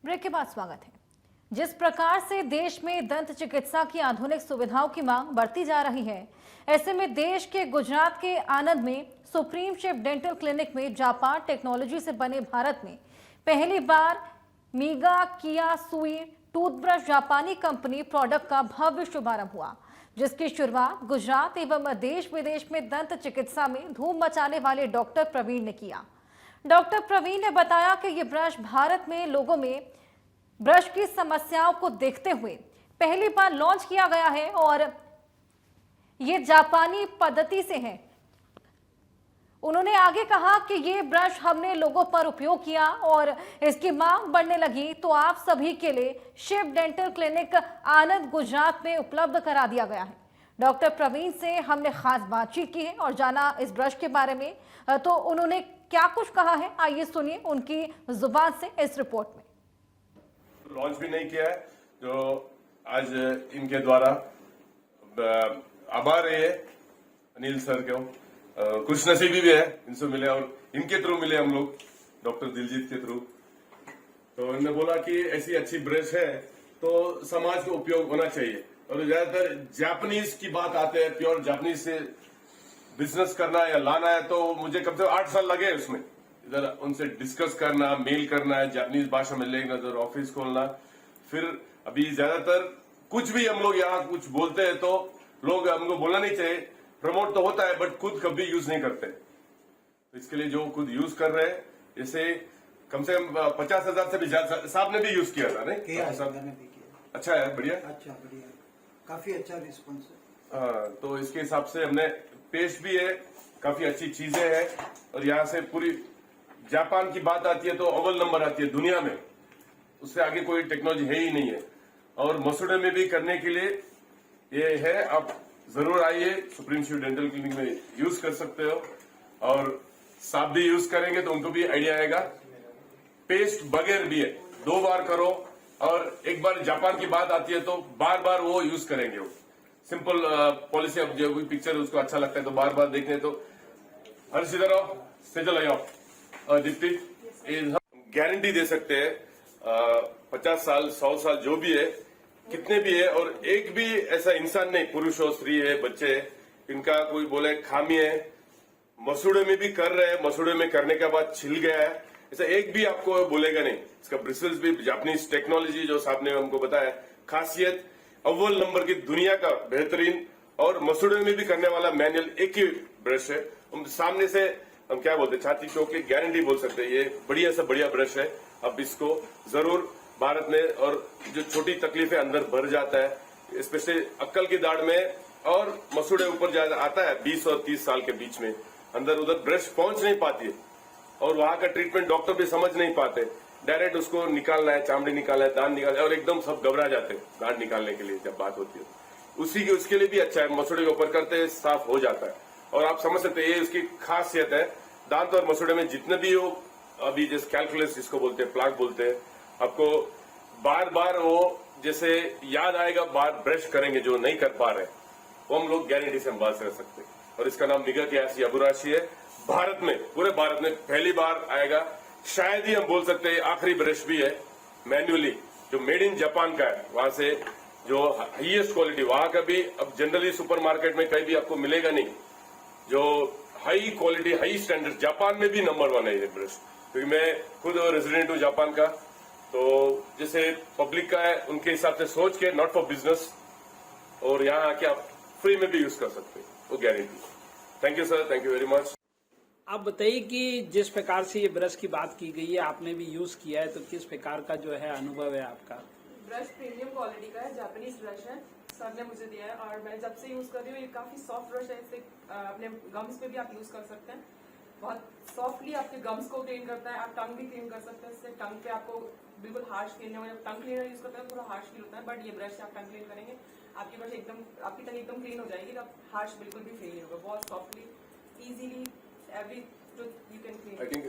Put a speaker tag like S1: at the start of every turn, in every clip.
S1: Break के बाद स्वागत है। जिस प्रकार से देश में दंत चिकित्सा की आधुनिक सुविधाओं की मांग बढ़ती जा रही है, ऐसे में देश के गुजरात के आनंद में सुप्रीम शेफ डेंटल क्लिनिक में जापान टेक्नोलॉजी से बने भारत में पहली बार मीगा किया सुई टूथब्रश जापानी कंपनी प्रोडक्ट का भव्य शुभारंभ हुआ, जिसकी शुरुआत गुजरात एवं देश विदेश में दंत चिकित्सा में धूम मचाने वाले डॉक्टर प्रवीण ने किया। डॉक्टर प्रवीण ने बताया कि ये ब्रश भारत में लोगों में ब्रश की समस्याओं को देखते हुए पहली बार लॉन्च किया गया है और ये जापानी पद्धति से है। उन्होंने आगे कहा कि ये ब्रश हमने लोगों पर उपयोग किया और इसकी मांग बढ़ने लगी तो आप सभी के लिए शिव डेंटल क्लिनिक आनंद गुजरात में उपलब्ध करा दिया गया है। डॉक्टर प्रवीण से हमने खास बातचीत की है और जाना इस ब्रश के बारे में, तो उन्होंने क्या कुछ कहा है, आइए सुनिए उनकी जुबान से इस रिपोर्ट में।
S2: लॉन्च भी नहीं किया है, जो आज इनके द्वारा आभार है अनिल सर को, खुश नसीबी भी है इनसे मिले और इनके थ्रू मिले हम लोग डॉक्टर दिलजीत के थ्रू। तो इन्होंने बोला कि ऐसी अच्छी ब्रश है तो समाज को उपयोग होना चाहिए और ज्यादातर जापानीज की बात आते हैं, प्योर जापानीज से बिजनेस करना है या लाना है तो मुझे कम से कम 8 साल लगे उसमें। इधर उनसे डिस्कस करना, मेल करना है, जापानीज भाषा में लेना, इधर ऑफिस खोलना, फिर अभी ज्यादातर कुछ भी हम लोग यहाँ कुछ बोलते हैं तो लोग हमको बोलना नहीं चाहिए, प्रमोट तो होता है बट खुद कभी यूज नहीं करते। तो इसके लिए जो खुद यूज कर रहे हैं, जैसे कम से कम 50,000 से भी ज्यादा साहब ने भी यूज किया था, नहीं अच्छा है, बढ़िया,
S3: अच्छा बढ़िया, काफी अच्छा रिस्पॉन्स है।
S2: हाँ, तो इसके हिसाब से हमने पेस्ट भी है, काफी अच्छी चीजें हैं और यहाँ से पूरी जापान की बात आती है तो अव्वल नंबर आती है दुनिया में, उससे आगे कोई टेक्नोलॉजी है ही नहीं है। और मसूड़े में भी करने के लिए ये है, आप जरूर आइए, सुप्रीम शिव डेंटल क्लिनिक में यूज कर सकते हो और साफ भी यूज करेंगे तो उनको भी आइडिया आएगा। पेस्ट बगैर भी है, 2 बार करो और एक बार जापान की बात आती है तो बार बार वो यूज करेंगे। वो सिंपल पॉलिसी, अब जो कोई पिक्चर उसको अच्छा लगता है तो बार बार देखने, तो हर सीधा रहो, सेजल आओ दीप्ति, गारंटी दे सकते हैं 50 साल 100 साल जो भी है, कितने भी है, और एक भी ऐसा इंसान नहीं, पुरुष हो, स्त्री है, बच्चे है, इनका कोई बोले खामी है, मसूड़े में भी कर रहे हैं, मसूड़े में करने के बाद छिल गया है, ऐसा एक भी आपको बोलेगा नहीं। इसका ब्रिसल्स भी जापानीज टेक्नोलॉजी जो साहब ने हमको बताया, खासियत अव्वल नंबर की दुनिया का बेहतरीन, और मसूड़े में भी करने वाला मैनुअल एक ही ब्रश है। हम सामने से हम क्या बोलते हैं, छाती चौक की गारंटी बोल सकते हैं, ये बढ़िया से बढ़िया ब्रश है। अब इसको जरूर भारत में, और जो छोटी तकलीफें अंदर भर जाता है, स्पेशली अक्कल की दाढ़ में और मसूड़े ऊपर ज्यादा आता है 20 और 30 साल के बीच में, अंदर उधर ब्रश पहुंच नहीं पाती है और वहां का ट्रीटमेंट डॉक्टर भी समझ नहीं पाते, डायरेक्ट उसको निकालना है, चामड़ी निकालना है, दांत निकालना है, और एकदम सब घबरा जाते हैं दांत निकालने के लिए जब बात होती है। उसके लिए भी अच्छा है, मसूड़े के ऊपर करते हैं, साफ हो जाता है। और आप समझ सकते हैं ये उसकी खासियत है। दांत और मसूड़े में जितने भी हो, अभी जैसे कैलकुलस जिसको बोलते हैं, प्लाक बोलते हैं, आपको बार बार वो जैसे याद आएगा, बार ब्रश करेंगे जो नहीं कर पा रहे, वो हम लोग गारंटी से हम बात कर सकते हैं। और इसका नाम मीगा किया अबुराशी है। भारत में, पूरे भारत में पहली बार आएगा, शायद ही हम बोल सकते हैं आखिरी ब्रश भी है मैन्युअली, जो मेड इन जापान का है, वहां से जो हाईएस्ट क्वालिटी, वहां का भी अब जनरली सुपरमार्केट में कहीं भी आपको मिलेगा नहीं, जो high quality high standard, Japan में भी नंबर 1 है ये ब्रश। क्योंकि मैं खुद रेजिडेंट हूँ जापान का, तो जैसे पब्लिक का है उनके हिसाब से सोच के, नॉट फॉर बिजनेस, और यहाँ आके आप फ्री में भी यूज कर सकते हैं, वो guarantee. Thank you sir, thank you very much.
S4: आप बताइए कि जिस प्रकार से ये ब्रश की बात की गई है, आपने भी यूज किया है, तो किस प्रकार का जो है अनुभव है आपका?
S5: ब्रश प्रीमियम क्वालिटी का है, जापानीज ब्रश है, सर ने मुझे दिया है और मैं जब से यूज कर रही हूँ, ये काफी सॉफ्ट ब्रश है। इसे अपने गम्स पे भी आप यूज कर सकते हैं, बहुत सॉफ्टली आपके गम्स को क्लीन करता है। आप टंग भी क्लीन कर सकते हैं, इससे टंग पे आपको बिल्कुल हार्श फील नहीं होगा। जब टंग क्लीनर यूज करते हैं थोड़ा हार्श फील होता है, बट ये ब्रश से आप टंग क्लीन करेंगे, आपकी ब्रश एकदम, आपकी टंग एकदम क्लीन हो जाएगी, तब हार्श बिल्कुल भी फील नहीं होगा। बहुत softly, easily, every you can clean.
S2: I think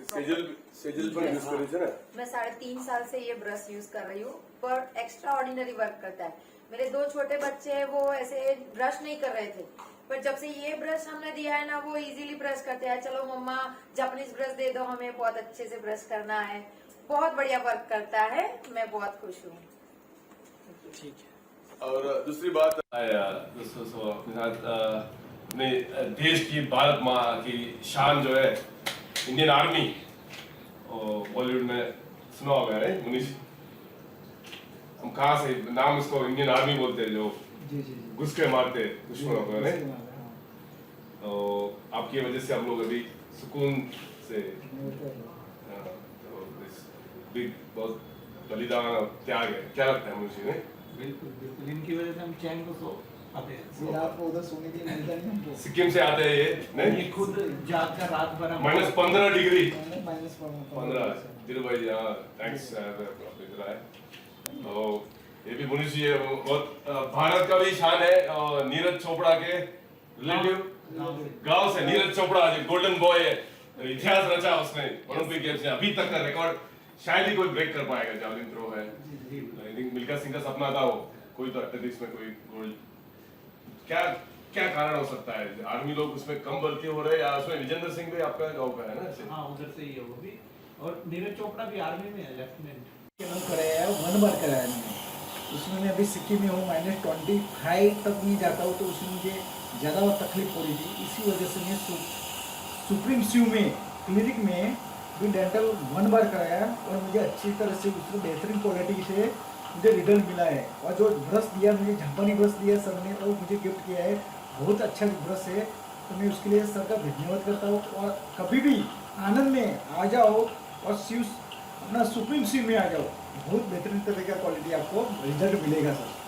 S2: Sejal पर यूज करी थी ना।
S6: मैं 3.5 साल से ये ब्रश यूज कर रही हूँ, पर एक्स्ट्रा ऑर्डिनरी वर्क करता है। मेरे 2 छोटे बच्चे हैं, वो ऐसे ब्रश नहीं कर रहे थे, पर जब से ये ब्रश हमने दिया है ना, वो इजीली ब्रश करते हैं। चलो मम्मा जापानीज ब्रश दे दो हमें, बहुत अच्छे से ब्रश करना है, बहुत बढ़िया वर्क करता है, मैं बहुत खुश हूँ।
S4: ठीक है।
S2: और दूसरी बात आया दोस्तों सो अपने साथ अपने देश की भारत माँ की शान जो है इंडियन आर्मी और बॉलीवुड में सुना होगा रे मुनीष, हम कहाँ से नाम इसको इंडियन आर्मी बोलते हैं जो
S3: जी जी जी
S2: घुस के मारते दुश्मनों को
S3: जी,
S2: है। तो आपकी वजह से हम लोग अभी सुकून से तो बिग बहुत बलिदान और त्याग है, क्या लगता है मुझे ने?
S7: बिल्कुल बिल्कुल, इनकी वजह से हम चैन को सो आते
S3: जी,
S7: हैं।
S3: आपको उधर सोने के लिए मिलता नहीं हमको।
S2: सिक्किम से आते हैं ये
S7: ये
S2: नहीं,
S7: खुद जाग कर रात भर हम
S2: -15 डिग्री
S3: माइनस
S2: 15 धीरू भाई जी, हाँ थैंक्स इधर आए। तो ये भी मुनीष जी है, बहुत भारत का भी शान है और नीरज चोपड़ा के रिलेटिव गांव से नीरज चोपड़ा जो गोल्डन बॉय है, इतिहास रचा उसने ओलंपिक गेम्स में, अभी तक का रिकॉर्ड शायद ही कोई ब्रेक कर पाएगा। जैवलिन थ्रो है, आई थिंक मिल्खा सिंह का सपना था वो कोई तो एथलेटिक्स में कोई गोल्ड। क्या क्या कारण हो सकता है? आर्मी लोग उसमें कम भर्ती हो रहे हैं या उसमें विजेंद्र सिंह भी आपका गांव का है ना ऐसे?
S7: हाँ उधर से ही है वो भी, और नीरज चोपड़ा भी आर्मी में है, लेफ्टिनेंट।
S3: कराया है 1 बार कराया मैंने, उसमें मैं अभी सिक्किम में हूँ, -25 तक नहीं जाता हूँ, तो उसमें मुझे ज़्यादा तकलीफ हो रही थी। इसी वजह से मैं सुप्रीम स्यू में क्लिनिक में भी डेंटल 1 बार कराया और मुझे अच्छी तरह से उसमें बेहतरीन क्वालिटी से मुझे रिजल्ट मिला है। और जो ब्रश दिया मुझे, जापानी ब्रश दिया सर ने और मुझे गिफ्ट किया है, बहुत अच्छा ब्रश है, तो मैं उसके लिए सर का धन्यवाद करता हूँ। और कभी भी आनंद में आ जाओ और स्यू अपना सुप्रीम स्यू में आ जाओ, बहुत बेहतरीन तरह का क्वालिटी आपको रिजल्ट मिलेगा सर।